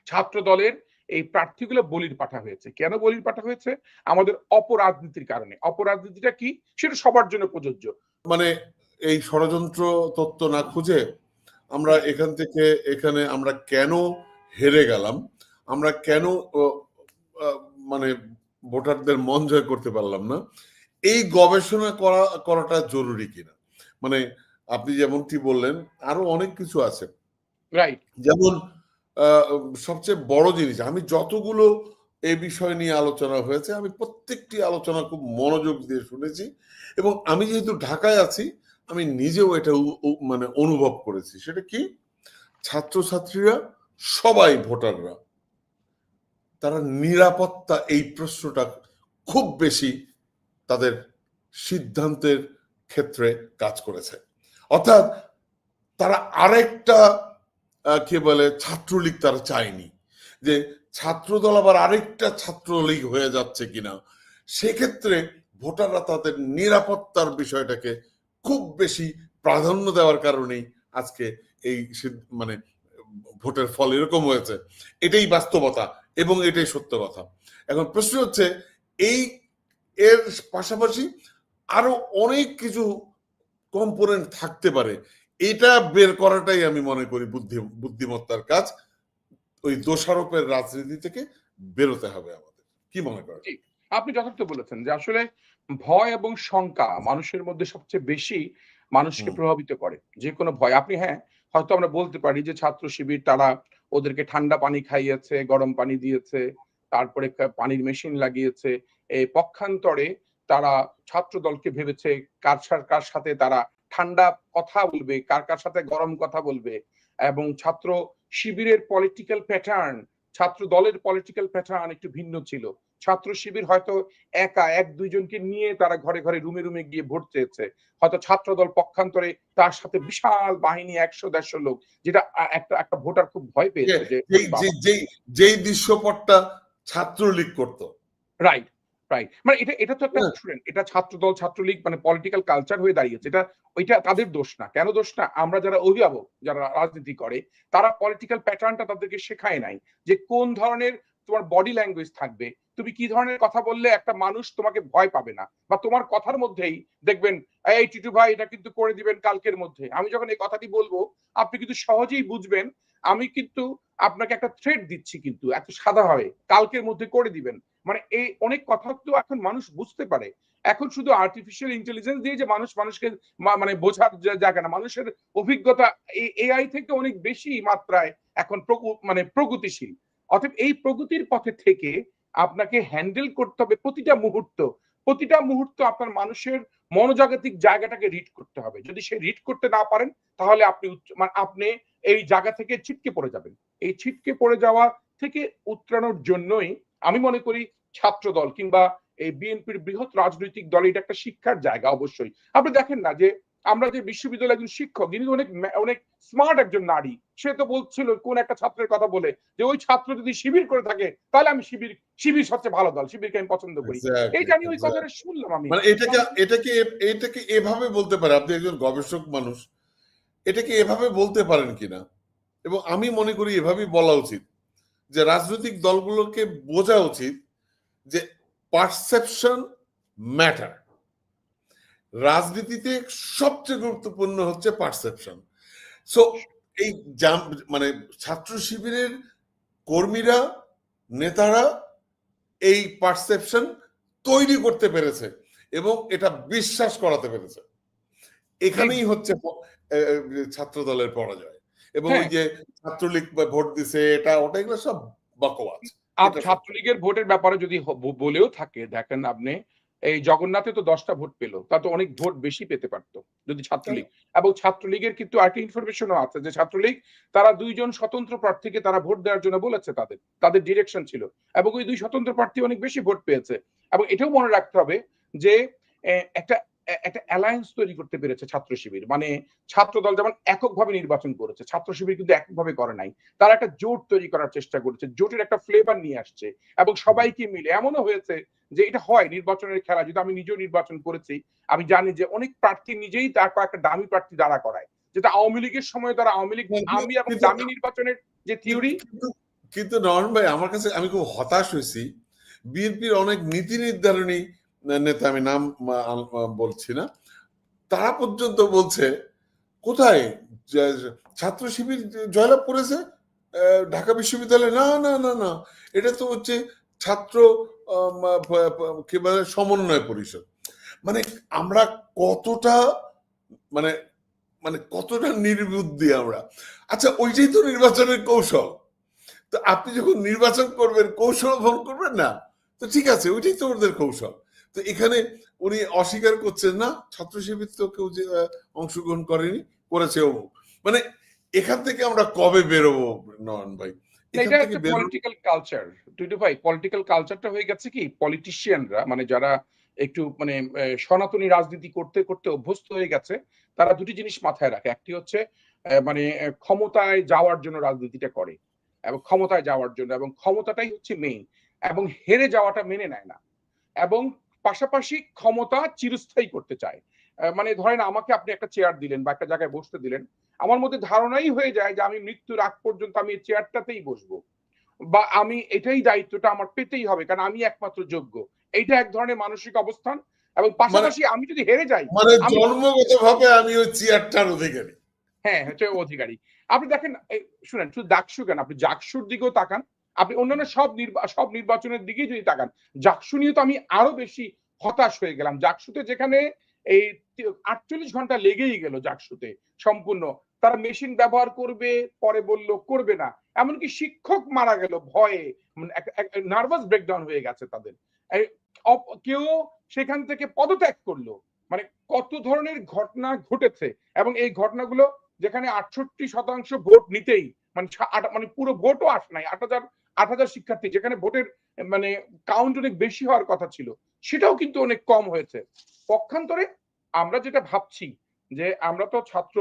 ছাত্র দলের এই প্রার্থীগুলো বলির পাঠা হয়েছে। কেন বলির পাঠা হয়েছে? আমাদের অপরাজনীতির কারণে। অপরাজনীতিটা কি? সেটা সবার জন্য প্রযোজ্য। মানে এই ষড়যন্ত্র তত্ত্ব না খুঁজে আমরা এখান থেকে এখানে আমরা কেন হেরে গেলাম, আমরা কেন মানে ভোটারদের মন জয় করতে পারলাম না, এই গবেষণা করাটা জরুরি কিনা। মানে আপনি যেমনটি বললেন আরো অনেক কিছু আছে, রাইট। যেমন সবচেয়ে বড় জিনিস, আমি যতগুলো এই বিষয় নিয়ে আলোচনা হয়েছে আমি প্রত্যেকটি আলোচনা খুব মনোযোগ দিয়ে শুনেছি, এবং আমি যেহেতু ঢাকায় আছি আমি নিজেও এটা মানে অনুভব করেছি। সেটা কি, ছাত্রছাত্রীরা সবাই, ভোটাররা, তারা নিরাপত্তা এই প্রশ্নটা খুব বেশি তাদের সিদ্ধান্তের ক্ষেত্রে কাজ করেছে। অর্থাৎ তারা আরেকটা কি বলে ছাত্রলীগ তারা চায়নি, যে ছাত্রদল আবার আরেকটা ছাত্রলীগ হয়ে যাচ্ছে কিনা। সেক্ষেত্রে ভোটাররা তাদের নিরাপত্তার বিষয়টাকে খুব বেশি প্রাধান্য দেওয়ার কারণেই আজকে এই মানে ভোটের ফল এরকম হয়েছে। এটাই বাস্তবতা এবং এটাই সত্য কথা। এখন প্রশ্ন হচ্ছে, এই এর পাশাপাশি আরো অনেক কিছু কম্পোনেন্ট থাকতে পারে, এটা বের করাটাই আমি মনে করি বুদ্ধিমত্তার কাজ। ওই দোষারোপের রাজনীতি থেকে বেরোতে হবে আমাদের। কি মনে করেন? আপনি যথার্থ বলেছেন যে আসলে ভয় এবং শঙ্কা মানুষের মধ্যে সবচেয়ে বেশি মানুষকে প্রভাবিত করে। যে কোনো ভয়, আপনি হয়তো আমরা বলতে পারি যে ছাত্র শিবির তারা ওদেরকে ঠান্ডা পানি খাইয়েছে, গরম পানি দিয়েছে, তারপরে পানির মেশিন লাগিয়েছে। এই পক্ষান্তরে তারা ছাত্র দলকে ভেবেছে কার সাথে তারা ঠান্ডা কথা বলবে, কার সাথে গরম কথা বলবে। এবং ছাত্র শিবিরের পলিটিক্যাল প্যাটার্ন, ছাত্র দলের পলিটিক্যাল প্যাটার্ন একটু ভিন্ন ছিল। ছাত্র শিবির হয়তো একা এক দুইজনকে নিয়ে তারা ঘরে ঘরে রুমে রুমে গিয়ে ভোট চেয়েছে। হয়তো ছাত্র দল পক্ষান্তরে তার সাথে বিশাল বাহিনী ১০০-১৫০ লোক, যেটা একটা ভোটার খুব ভয় পেয়েছে যেই দৃশ্যপটটা ছাত্রলীগ করতো। Right, right. মানে এটা তো একটা স্টুডেন্ট, এটা ছাত্রদল ছাত্রলীগ মানে পলিটিক্যাল কালচার হয়ে দাঁড়িয়েছে। ওইটা তাদের দোষ না। কেন দোষ না? আমরা যারা অভিভাবক, যারা রাজনীতি করে, তারা পলিটিক্যাল প্যাটার্নটা তাদেরকে শেখায় নাই যে কোন ধরনের তোমার বডি ল্যাঙ্গুয়েজ থাকবে, তুমি কি ধরনের কথা বললে একটা মানুষ তোমাকে ভয় পাবে না, বা তোমার কথার মধ্যেই দেখবেন এই টিটু ভাই এটা কিন্তু করে দিবেন কালকের মধ্যে। আমি যখন এই কথাটি বলবো আপনি কিন্তু সহজেই বুঝবেন আমি কিন্তু আপনাকে একটা থ্রেট দিচ্ছি, কিন্তু এত সাদাভাবে কালকের মধ্যে করে দিবেন। মানে এই অনেক কথা তো এখন মানুষ বুঝতে পারে। এখন শুধু আর্টিফিশিয়াল ইন্টেলিজেন্স দিয়ে যে মানুষকে মানে বোঝার জায়গা না, মানুষের অভিজ্ঞতা এআই থেকে অনেক বেশি মাত্রায় এখন মানে প্রগতিশীল। অতএব এই প্রগতির পথে থেকে আপনাকে হ্যান্ডেল করতে হবে প্রতিটা মুহূর্ত আপনার মানুষের মনোজাগতিক জায়গাটাকে রিড করতে হবে। যদি সে রিড করতে না পারেন তাহলে আপনি এই জায়গা থেকে ছিটকে পড়ে যাবেন। এই ছিটকে পড়ে যাওয়া থেকে উত্তরানোর জন্যই আমি মনে করি ছাত্র দল কিংবা এই বিএনপির বৃহৎ রাজনৈতিক দল এটা একটা শিক্ষার জায়গা। অবশ্যই আপনি দেখেন না যে আমরা যে বিশ্ববিদ্যালয়ের একজন শিক্ষক, যিনি অনেক স্মার্ট একজন নারী, সে তো বলছিল কোন একটা ছাত্রের কথা বলে যে ওই ছাত্র যদি শিবির করে থাকে তাহলে আমি শিবির সবচেয়ে ভালো দল, শিবিরকে আমি পছন্দ করি। এই জানি ওই কথাটা শুনলাম আমি। মানে এটাকে এভাবে বলতে পারে, আপনি একজন গবেষক মানুষ, এটাকে এভাবে বলতে পারেন কিনা? এবং আমি মনে করি এভাবেই বলা উচিত যে রাজনৈতিক দলগুলোকে বোঝা উচিত যে পারসেপশন ম্যাটার। রাজনীতিতে সবচেয়ে গুরুত্বপূর্ণ হচ্ছে পারসেপশন। সো এই মানে ছাত্র শিবিরের কর্মীরা, নেতারা এই পারসেপশন তৈরি করতে পেরেছে এবং এটা বিশ্বাস করাতে পেরেছে। এখানেই হচ্ছে ছাত্র দলের পরাজয়। এবং ওই যে ছাত্রলীগ ভোট দিছে এটা ওটা এগুলো সব বকওয়াজ। ছাত্রলীগের ভোটের ব্যাপারে যদি বলেও থাকে, দেখেন আপনি এই জগন্নাথে তো 10টা ভোট পেল, তা তো অনেক ভোট বেশি পেতে পারতো যদি ছাত্রলীগ। এবং ছাত্রলীগের কিন্তু আরেকটা ইনফরমেশনও আছে যে ছাত্রলীগ তারা 2 জন স্বতন্ত্র প্রার্থীকে তারা ভোট দেওয়ার জন্য বলেছে, তাদের ডিরেকশন ছিল, এবং ওই 2 স্বতন্ত্র প্রার্থী অনেক বেশি ভোট পেয়েছে। এবং এটাও মনে রাখতে হবে যে একটা অ্যালায়েন্স তৈরি করতে পেরেছে ছাত্র শিবির। মানে ছাত্র দল যেমন এককভাবে নির্বাচন করেছে, ছাত্র শিবির কিন্তু এককভাবে করে নাই। তারা একটা জোট তৈরি করার চেষ্টা করেছে, জোটের একটা ফ্লেভার নিয়ে আসছে এবং সবাইকে মিলে। এমনও হয়েছে যে এটা হয় নির্বাচনের খেলা, যদি আমি নিজেও নির্বাচন করেছি, আমি জানি যে অনেক প্রার্থী নিজেই তার কয়েকটা দামি প্রার্থী দাঁড়া করায়, যেটা আওয়ামী লীগের সময় তারা আওয়ামী লীগ আমি এবং দামি নির্বাচনের যে থিওরি। কিন্তু নয়ন ভাই আমার কাছে আমি খুব হতাশ হয়েছি, বিএনপির অনেক নীতি নির্ধারণী নেতা, আমি নাম বলছি না, তারা পর্যন্ত বলছে কোথায় ছাত্র শিবির জয়লাভ করেছে ঢাকা বিশ্ববিদ্যালয়ে, না না না না, এটা তো হচ্ছে ছাত্র কি বলে সমন্বয় পরিষদ। মানে আমরা কতটা মানে মানে কতটা নির্বুদ্ধি আমরা। আচ্ছা, ওইটাই তো নির্বাচনের কৌশল। তো আপনি যখন নির্বাচন করবেন কৌশল ভঙ্গ করবেন না, তো ঠিক আছে, ওইটাই তো ওদের কৌশল। তো এখানে উনি অস্বীকার করছেন না ছাত্র শিবির তো কেউ যে অংশগ্রহণ করেনি, করেছে ও। মানে এখান থেকে আমরা কবে বেরোবো নয়ন ভাই? এখান এটা থেকে একটা বেরোবো পলিটিক্যাল কালচার টুটু ভাই, পলিটিক্যাল কালচারটা হয়ে গেছে কি, পলিটিশিয়ানরা মানে যারা একটু মানে সনাতনী রাজনীতি করতে করতে অভ্যস্ত হয়ে গেছে, তারা দুটি জিনিস মাথায় রাখে। একটি হচ্ছে মানে ক্ষমতায় যাওয়ার জন্য রাজনীতিটা করে, এবং ক্ষমতায় যাওয়ার জন্য, এবং ক্ষমতাটাই হচ্ছে মেইন, এবং হেরে যাওয়াটা মেনে নেয় না, এবং পাশাপাশি ক্ষমতা চিরস্থায়ী করতে চায়। মানে ধরেন আমাকে আপনি একটা চেয়ার দিলেন বা একটা জায়গায় বসতে দিলেন, আমার মধ্যে ধারণাই হয়ে যায় যে আমি মৃত্যুর আগ পর্যন্ত আমি এই চেয়ারটাতেই বসবো, বা আমি এটাই দায়িত্বটা আমার পেতেই হবে কারণ আমি একমাত্র যোগ্য। এইটা এক ধরনের মানসিক অবস্থান, এবং মানে পাশাপাশি আমি যদি হেরে যাই মানে আমি জন্মগত ভাবে আমি ওই চেয়ারটার অধিকারী। হ্যাঁ হচ্ছে অধিকারী। আপনি দেখেন শুনেন, শুধু ডাকসু কেন, আপনি জাকসুর দিকেও তাকান, আপনি অন্যান্য সব নির্বাচনের দিকেই যদি তাকান, জাকসু নিয়ে তো আমি আরো বেশি হতাশ হয়ে গেলাম। জাকসুতে যেখানে এই 48 ঘন্টা লেগেই গেল জাকসুতে সম্পূর্ণ, তারা মেশিন ব্যবহার করবে, পরে বলল করবে না, এমনকি শিক্ষক মারা গেল ভয়ে, নার্ভাস ব্রেকডাউন হয়ে গেছে তাদের। কেউ সেখান থেকে পদত্যাগ করলো, মানে কত ধরনের ঘটনা ঘটেছে, এবং এই ঘটনাগুলো যেখানে 68% ভোট নিতেই মানে মানে পুরো ভোটও আসে নাই, 8,000 শিক্ষার্থী, যেখানে ভোটের মানে কাউন্ট অনেক বেশি হওয়ার কথা ছিল, সেটাও কিন্তু অনেক কম হয়েছে। পক্ষান্তরে আমরা যেটা ভাবছি যে আমরা তো ছাত্র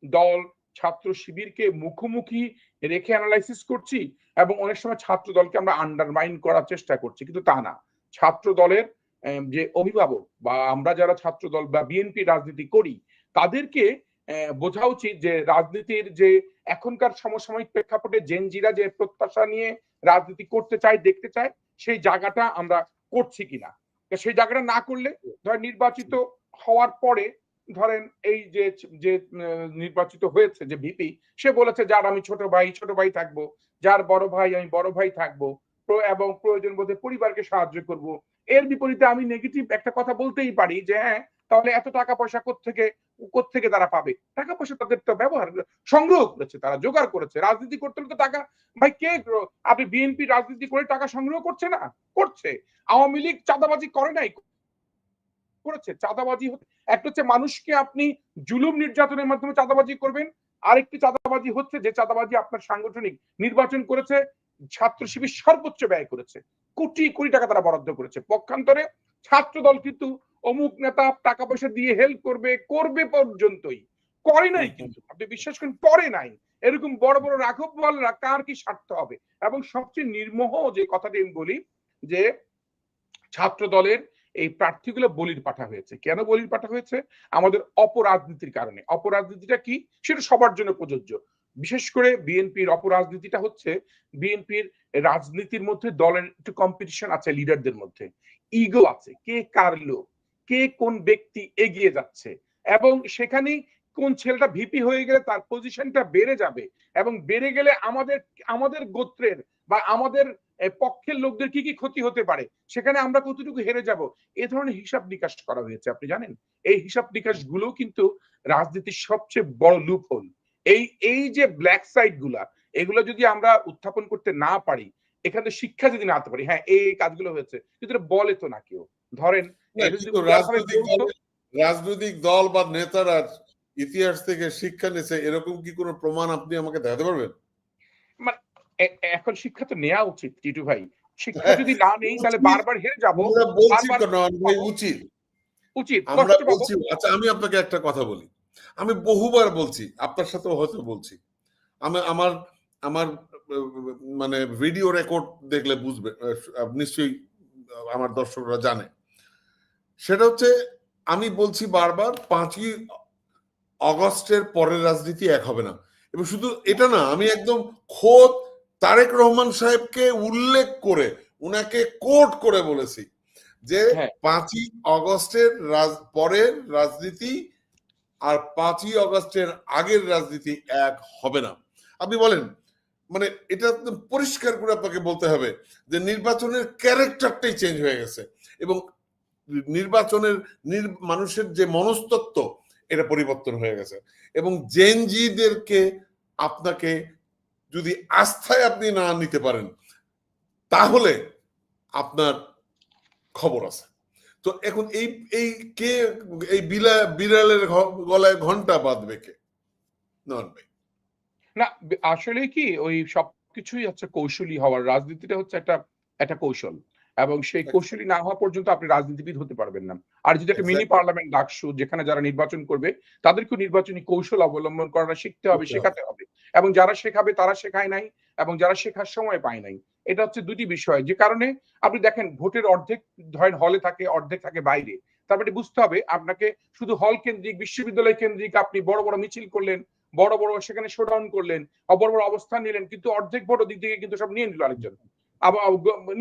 দল, ছাত্র শিবিরকে মুখোমুখি রেখে অ্যানালাইসিস করছি, এবং অনেক সময় ছাত্র দলকে আমরা আন্ডারমাইন করার চেষ্টা করছি, কিন্তু তা না। ছাত্র দলের যে অভিভাবক বা আমরা যারা ছাত্র দল বা বিএনপি রাজনীতি করি, তাদেরকে বোঝা উচিত যে রাজনীতির যে এখনকার সমসাময়িক প্রেক্ষাপটে জেনজিরা যে প্রত্যাশা নিয়ে রাজনীতি করতে চায়, দেখতে চায়, সেই জায়গাটা আমরা করছি কিনা। সেই জায়গাটা না করলে ধর নির্বাচিত হওয়ার পরে ধরেন এই যে যে নির্বাচিত হয়েছে যে ভিপি, সে বলেছে যার আমি ছোট ভাই থাকবো, যার বড় ভাই আমি বড় ভাই থাকবো, এবং প্রয়োজন বোধে পরিবারকে সাহায্য করব। এর বিপরীতে আমি নেগেটিভ একটা কথা বলতেই পারি যে হ্যাঁ, তাহলে এত টাকা পয়সা কোত্থেকে তারা পাবে? টাকা পয়সা তাদের তো ব্যবহার সংগ্রহ করেছে, তারা জোগাড় করেছে। রাজনীতি করতে হলে তো টাকা, ভাই কে, আপনি বিএনপি রাজনীতি করে টাকা সংগ্রহ করছে না? করছে। আওয়ামী লীগ চাঁদাবাজি করে নাই? করেছে। চাঁদাবাজি একটা হচ্ছে মানুষকে আপনি জুলুম নির্যাতনের মাধ্যমে চাঁদাবাজি করবেন, আরেকটি চাঁদাবাজি হচ্ছে যে চাঁদাবাজি আপনার সাংগঠনিক নির্বাচন করেছে, ছাত্র শিবির সর্বোচ্চ ব্যয় করেছে, কোটি কোটি টাকা তারা বরাদ্দ করেছে। পক্ষান্তরে ছাত্র দল কিন্তু অমুক নেতা টাকা পয়সা দিয়ে হেল্প করবে পর্যন্তই, করে নাই। কিন্তু আপনি বিশ্বাস করেন করে নাই। এরকম বড় বড় রাঘব বোয়ালরা কার কি স্বার্থ হবে? এবং সবচেয়ে নির্মোহ যে কথাটি আমি বলি যে ছাত্র দলের এই প্রার্থীগুলো বলির পাঠা হয়েছে। কেন বলির পাঠা হয়েছে? আমাদের অপরাজনীতির কারণে। অপরাজনীতিটা কি? সেটা সবার জন্য প্রযোজ্য। বিশেষ করে বিএনপির অপরাজনীতিটা হচ্ছে বিএনপির রাজনীতির মধ্যে দলের একটু কম্পিটিশন আছে লিডারদের মধ্যে। ইগো আছে। কে কার লোক, কে কোন ব্যক্তি এগিয়ে যাচ্ছে, এবং সেখানেই কোন ছেলেটা ভিপি হয়ে গেলে তার পজিশনটা বেড়ে যাবে, এবং বেড়ে গেলে আমাদের গোত্রের বা আমাদের পক্ষের লোকদের কি কি ক্ষতি হতে পারে, সেখানে আমরা কতটুকু হেরে যাব, এ ধরনের হিসাব নিকাশ করা হয়েছে। আপনি জানেন এই হিসাব নিকাশ গুলো কিন্তু রাজনীতির সবচেয়ে বড় লুপ হোল। এই যে ব্ল্যাক সাইড গুলা, এগুলো যদি আমরা উত্থাপন করতে না পারি, এখানে শিক্ষা যদি না হতে পারি, হ্যাঁ এই কাজগুলো হয়েছে, কিন্তু বলে তো না কেউ। ধরেন এটা যদি রাজনৈতিক দল বা নেতারা ইতিহাস থেকে শিক্ষা নিয়েছে এরকম কি কোনো প্রমাণ আপনি আমাকে দেখাতে পারবেন? মানে এখন শিক্ষা তো নেওয়া উচিত টিটু ভাই। শিক্ষা যদি না নেই তাহলে বারবার হেরে যাবো। আমরা বলছি বারবার ভাই উচিত, উচিত আমরা কষ্ট পাবো। বলছি। আচ্ছা, আমি আপনাকে একটা কথা বলি, আমি বহুবার বলছি, আপনার সাথেও হয়তো বলছি, আমি আমার আমার মানে ভিডিও রেকর্ড দেখলে বুঝবে, নিশ্চয়ই আমার দর্শকরা জানে। সেটা হচ্ছে আমি বলছি বারবার 5ই অগস্টের পরের রাজনীতি এক হবে না। এবং শুধু এটা না, আমি একদম খোদ তারেক রহমান সাহেবকে উল্লেখ করে উনাকে কোট করে বলেছি যে 5ই অগস্টের পরের রাজনীতি আর 5ই অগস্টের আগের রাজনীতি এক হবে না। আপনি বলেন, মানে এটা একদম পরিষ্কার করে আপনাকে বলতে হবে যে নির্বাচনের ক্যারেক্টারটাই চেঞ্জ হয়ে গেছে এবং নির্বাচনের মানুষের যে মনস্তত্ত্ব এটা পরিবর্তন হয়ে গেছে এবং জেনজিদেরকে আপনাকে যদি আস্থায় আপনি না নিতে পারেন তাহলে আপনার খবর আছে। তো এখন এই কে এই বিড়ালের গলায় ঘন্টা বাঁধবে কে? না, আসলে কি ওই সবকিছুই হচ্ছে কৌশলী হওয়ার, রাজনীতিটা হচ্ছে একটা কৌশল এবং সেই কৌশলী না হওয়া পর্যন্ত আপনি রাজনীতিবিদ হতে পারবেন না। আর যদি একটা মিনি পার্লামেন্ট ডাকসু যেখানে যারা নির্বাচন করবে তাদেরকেও নির্বাচনী কৌশল অবলম্বন করাটা শিখতে হবে, শেখাতে হবে এবং যারা শেখাবে তারা শেখায় নাই এবং যারা শেখার সময় পায় নাই। এটা হচ্ছে দুটি বিষয়, যে কারণে আপনি দেখেন ভোটের অর্ধেক ধরেন হলে থাকে, অর্ধেক থাকে বাইরে। তারপরে বুঝতে হবে আপনাকে শুধু হল কেন্দ্রিক, বিশ্ববিদ্যালয় কেন্দ্রিক আপনি বড় বড় মিছিল করলেন, বড় বড় সেখানে শোডাউন করলেন, বড় বড় অবস্থান নিলেন, কিন্তু অর্ধেক ভোট দিক থেকে কিন্তু সব নিয়ে নিল আরেকজন, আবার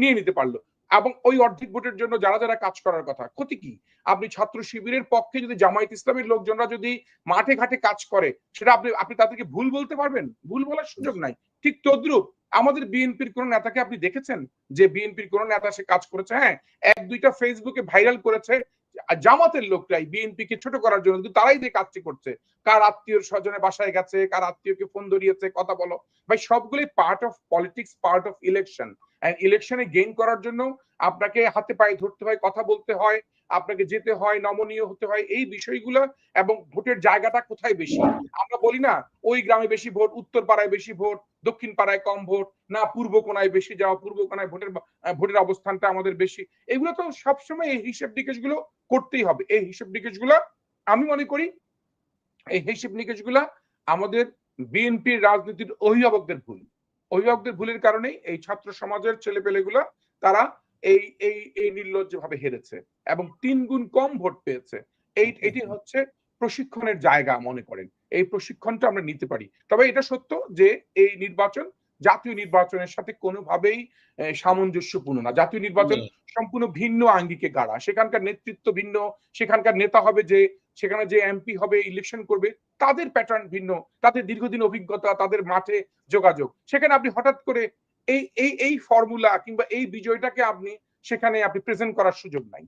নিয়ে নিতে পারলো। এবং ওই অর্ধেক ভোটের জন্য যারা যারা কাজ করার কথা, ক্ষতি কি? আপনি ছাত্র শিবিরের পক্ষে যদি জামায়াত ইসলামের লোকজনরা যদি মাঠে ঘাটে কাজ করে, সেটা আপনি তাদেরকে ভুল বলতে পারবেন? ভুল বলার সুযোগ নাই। ঠিক তদ্রুপ আমাদের বিএনপির কোন নেতাকে আপনি দেখেছেন যে বিএনপির কোন নেতা সে কাজ করেছে? হ্যাঁ, এক দুইটা ফেসবুকে ভাইরাল করেছে জামাতের লোকরাই বিএনপিকে ছোট করার জন্য, কিন্তু তারাই যে কাজটি করছে। কার আত্মীয় স্বজনের বাসায় গেছে, কার আত্মীয়কে ফোন ধরিয়েছে, কথা বলো ভাই, সবগুলোই part of politics, part of election. ইলেকশনে গেইন করার জন্য আপনাকে হাতে পায়ে ধরতে হয়, কথা বলতে হয়, আপনাকে যেতে হয়, নমনীয় হতে হয়, এই বিষয়গুলো। এবং ভোটের জায়গাটা কোথায় বেশি, আমরা বলি না ওই গ্রামে বেশি ভোট, উত্তর পাড়ায় বেশি ভোট, দক্ষিণ পাড়ায় কম ভোট, না পূর্ব কোণায় বেশি যাওয়া, পূর্ব কোণায় ভোটের অবস্থানটা আমাদের বেশি। এগুলো তো সবসময় এই হিসেব নিকেশ গুলো করতেই হবে। এই হিসেব নিকেশ গুলো আমি মনে করি এই হিসেব নিকেশ গুলা আমাদের বিএনপির রাজনীতির অভিভাবকদের ভুল। অভিভাবকদের ভুলের কারণেই এই ছাত্র সমাজের ছেলেপেলেগুলা তারা এই এই এই নির্লজ্জ ভাবে হেরেছে এবং 3 গুণ কম ভোট পেয়েছে। এটি হচ্ছে প্রশিক্ষণের জায়গা মনে করেন। এই প্রশিক্ষণটা আমরা নিতে পারি। তবে এটা সত্য যে এই নির্বাচন জাতীয় নির্বাচনের সাথে কোনোভাবেই সামঞ্জস্যপূর্ণ না। জাতীয় নির্বাচন সম্পূর্ণ ভিন্ন আঙ্গিকে গাড়া। সেখানকার নেতৃত্ব ভিন্ন, সেখানকার নেতা হবে যে, সেখানে যে এমপি হবে, ইলেকশন করবে, তাদের প্যাটার্ন ভিন্ন, তাদের দীর্ঘদিন অভিজ্ঞতা, তাদের মাঠে যোগাযোগ। সেখানে আপনি হঠাৎ করে এই ফর্মুলা কিংবা এই বিজয়টাকে আপনি সেখানে প্রেজেন্ট করার সুযোগ নাই।